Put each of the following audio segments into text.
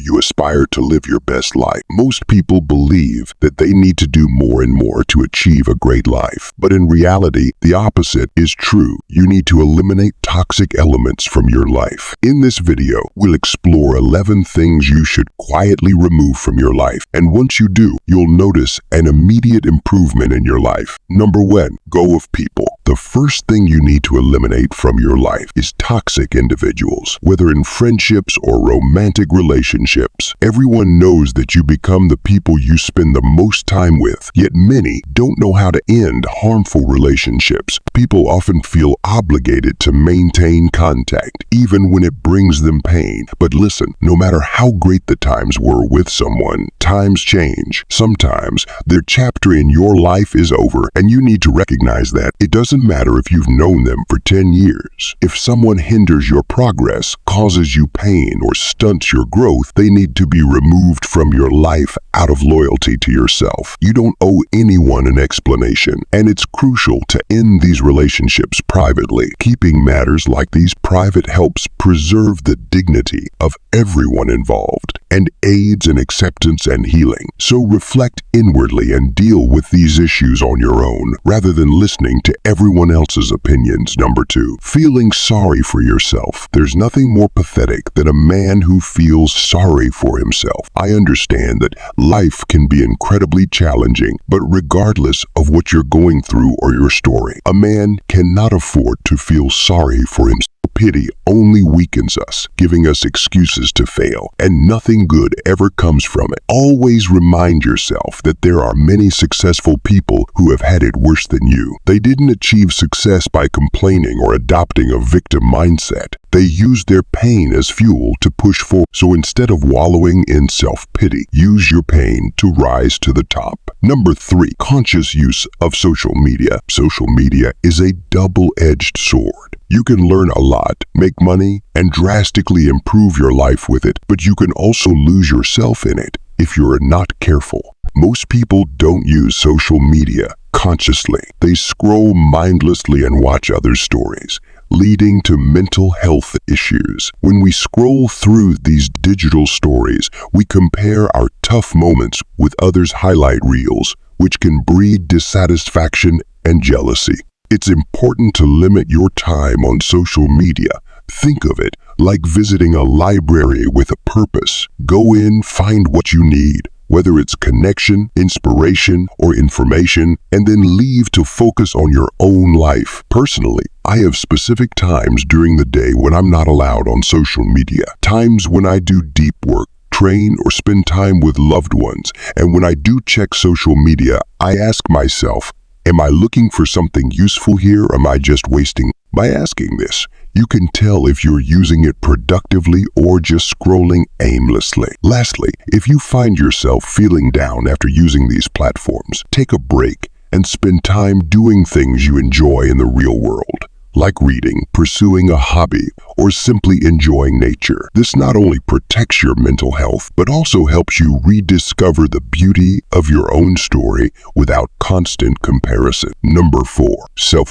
you aspire to live your best life. Most people believe that they need to do more and more to achieve a great life. But in reality, the opposite is true. You need to eliminate toxic elements from your life. In this video, we'll explore 11 things you should quietly remove from your life. And once you do, you'll notice an immediate improvement in your life. Number 1, go of people. The first thing you need to eliminate from your life is toxic individuals. Whether in friendships or romantic relationships, everyone knows that you become the people you spend the most time with. Yet many don't know how to end harmful relationships. People often feel obligated to maintain contact, even when it brings them pain. But listen, no matter how great the times were with someone, times change. Sometimes their chapter in your life is over, and you need to recognize that. It doesn't matter if you've known them for 10 years. If someone hinders your progress, causes you pain, or stunts your growth, they need to be removed from your life out of loyalty to yourself. You don't owe anyone an explanation, and it's crucial to end these relationships privately. Keeping matters like these private helps preserve the dignity of everyone involved and aids in acceptance and healing. So reflect inwardly and deal with these issues on your own, rather than listening to everyone else's opinions. Number 2, feeling sorry for yourself. There's nothing more pathetic than a man who feels sorry for himself. I understand that life can be incredibly challenging, but regardless of what you're going through or your story, a man cannot afford to feel sorry for himself. Pity only weakens us, giving us excuses to fail, and nothing good ever comes from it. Always remind yourself that there are many successful people who have had it worse than you. They didn't achieve success by complaining or adopting a victim mindset. They used their pain as fuel to push forward. So instead of wallowing in self-pity, use your pain to rise to the top. Number 3, conscious use of social media. Social media is a double-edged sword. You can learn a lot, make money, and drastically improve your life with it, but you can also lose yourself in it if you're not careful. Most people don't use social media consciously. They scroll mindlessly and watch others' stories, leading to mental health issues. When we scroll through these digital stories, we compare our tough moments with others' highlight reels, which can breed dissatisfaction and jealousy. It's important to limit your time on social media. Think of it like visiting a library with a purpose. Go in, find what you need, whether it's connection, inspiration, or information, and then leave to focus on your own life. Personally, I have specific times during the day when I'm not allowed on social media. Times when I do deep work, train, or spend time with loved ones. And when I do check social media, I ask myself, am I looking for something useful here, or am I just wasting? By asking this, you can tell if you're using it productively or just scrolling aimlessly. Lastly, if you find yourself feeling down after using these platforms, take a break and spend time doing things you enjoy in the real world, like reading, pursuing a hobby, or simply enjoying nature. This not only protects your mental health, but also helps you rediscover the beauty of your own story without constant comparison. Number 4,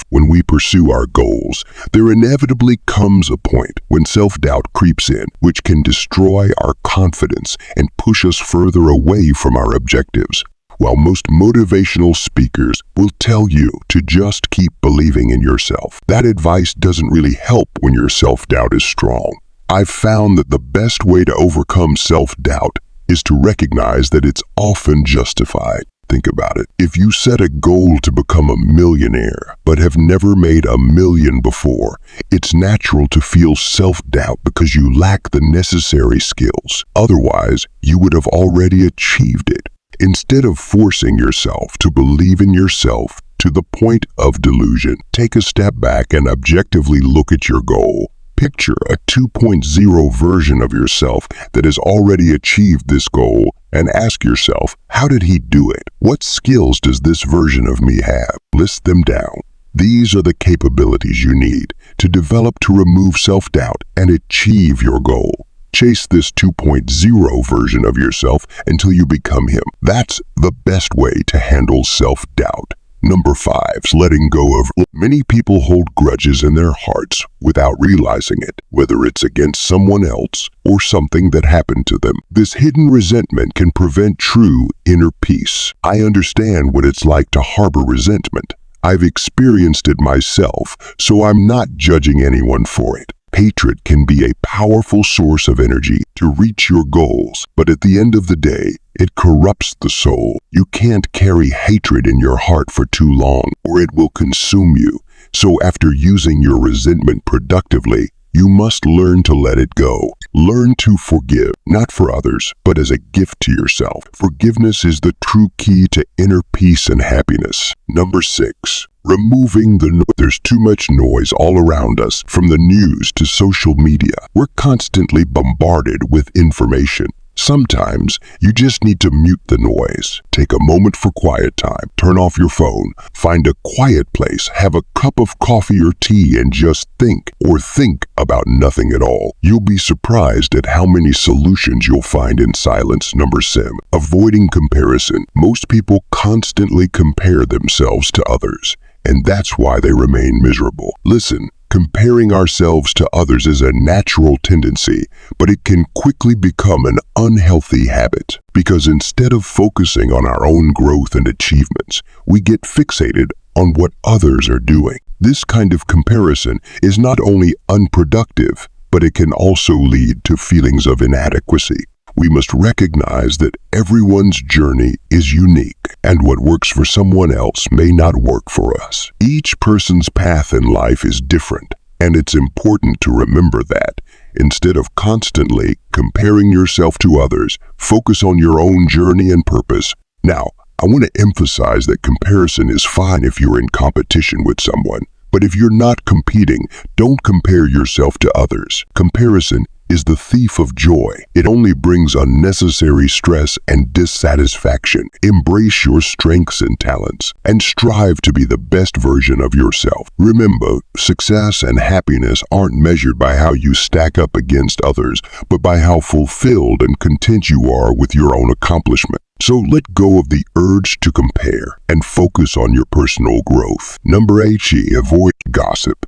when we pursue our goals, there inevitably comes a point when self-doubt creeps in, which can destroy our confidence and push us further away from our objectives. While most motivational speakers will tell you to just keep believing in yourself, that advice doesn't really help when your self-doubt is strong. I've found that the best way to overcome self-doubt is to recognize that it's often justified. Think about it. If you set a goal to become a millionaire, but have never made $1 million before, it's natural to feel self-doubt because you lack the necessary skills. Otherwise, you would have already achieved it. Instead of forcing yourself to believe in yourself to the point of delusion, take a step back and objectively look at your goal. Picture a 2.0 version of yourself that has already achieved this goal and ask yourself, how did he do it? What skills does this version of me have? List them down. These are the capabilities you need to develop to remove self-doubt and achieve your goal. Chase this 2.0 version of yourself until you become him. That's the best way to handle self-doubt. Number 5. Letting go of. Many people hold grudges in their hearts without realizing it, whether it's against someone else or something that happened to them. This hidden resentment can prevent true inner peace. I understand what it's like to harbor resentment. I've experienced it myself, so I'm not judging anyone for it. Hatred can be a powerful source of energy to reach your goals, but at the end of the day, it corrupts the soul. You can't carry hatred in your heart for too long, or it will consume you. So after using your resentment productively, you must learn to let it go. Learn to forgive, not for others, but as a gift to yourself. Forgiveness is the true key to inner peace and happiness. Number 6. Removing the noise. There's too much noise all around us, from the news to social media. We're constantly bombarded with information. Sometimes you just need to mute the noise. Take a moment for quiet time. Turn off your phone. Find a quiet place. Have a cup of coffee or tea and just think about nothing at all. You'll be surprised at how many solutions you'll find in silence. Number 7. Avoiding comparison. Most people constantly compare themselves to others, and that's why they remain miserable. Listen. Comparing ourselves to others is a natural tendency, but it can quickly become an unhealthy habit, because instead of focusing on our own growth and achievements, we get fixated on what others are doing. This kind of comparison is not only unproductive, but it can also lead to feelings of inadequacy. We must recognize that everyone's journey is unique, and what works for someone else may not work for us. Each person's path in life is different, and it's important to remember that. Instead of constantly comparing yourself to others, focus on your own journey and purpose. Now, I want to emphasize that comparison is fine if you're in competition with someone, but if you're not competing, don't compare yourself to others. Comparison is the thief of joy. It only brings unnecessary stress and dissatisfaction. Embrace your strengths and talents, and strive to be the best version of yourself. Remember, success and happiness aren't measured by how you stack up against others, but by how fulfilled and content you are with your own accomplishment. So let go of the urge to compare and focus on your personal growth. Number 8. Avoid gossip.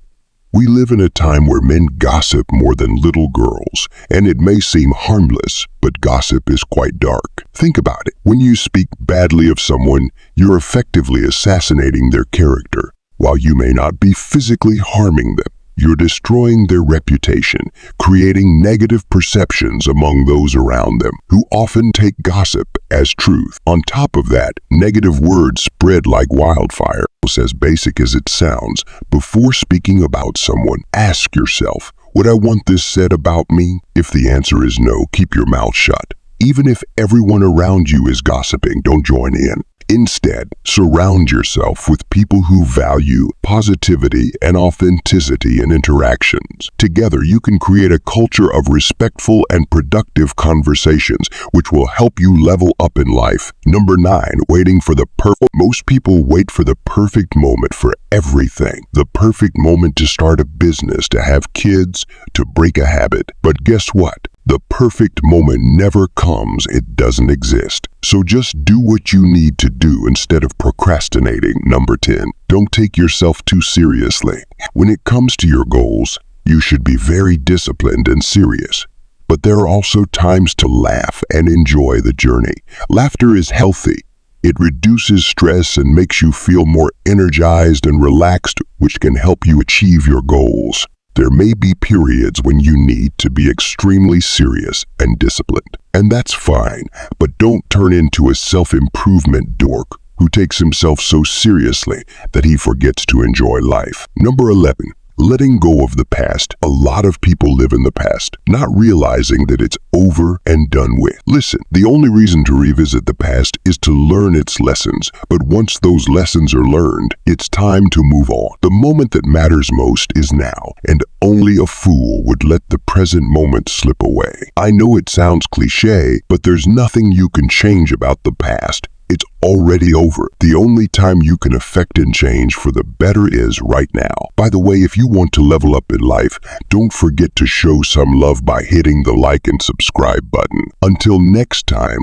We live in a time where men gossip more than little girls, and it may seem harmless, but gossip is quite dark. Think about it. When you speak badly of someone, you're effectively assassinating their character. While you may not be physically harming them, you're destroying their reputation, creating negative perceptions among those around them, who often take gossip as truth. On top of that, negative words spread like wildfire. As basic as it sounds, before speaking about someone, ask yourself, would I want this said about me? If the answer is no, keep your mouth shut. Even if everyone around you is gossiping, don't join in. Instead, surround yourself with people who value positivity and authenticity in interactions. Together, you can create a culture of respectful and productive conversations, which will help you level up in life. Number 9, waiting for the perfect. Most people wait for the perfect moment for everything. The perfect moment to start a business, to have kids, to break a habit. But guess what? The perfect moment never comes. It doesn't exist. So just do what you need to do instead of procrastinating. Number 10, don't take yourself too seriously. When it comes to your goals, you should be very disciplined and serious. But there are also times to laugh and enjoy the journey. Laughter is healthy. It reduces stress and makes you feel more energized and relaxed, which can help you achieve your goals. There may be periods when you need to be extremely serious and disciplined, and that's fine, but don't turn into a self-improvement dork who takes himself so seriously that he forgets to enjoy life. Number 11, letting go of the past. A lot of people live in the past, not realizing that it's over and done with. Listen, the only reason to revisit the past is to learn its lessons, but once those lessons are learned, it's time to move on. The moment that matters most is now, and only a fool would let the present moment slip away. I know it sounds cliche, but there's nothing you can change about the past. It's already over. The only time you can affect and change for the better is right now. By the way, if you want to level up in life, don't forget to show some love by hitting the like and subscribe button. Until next time.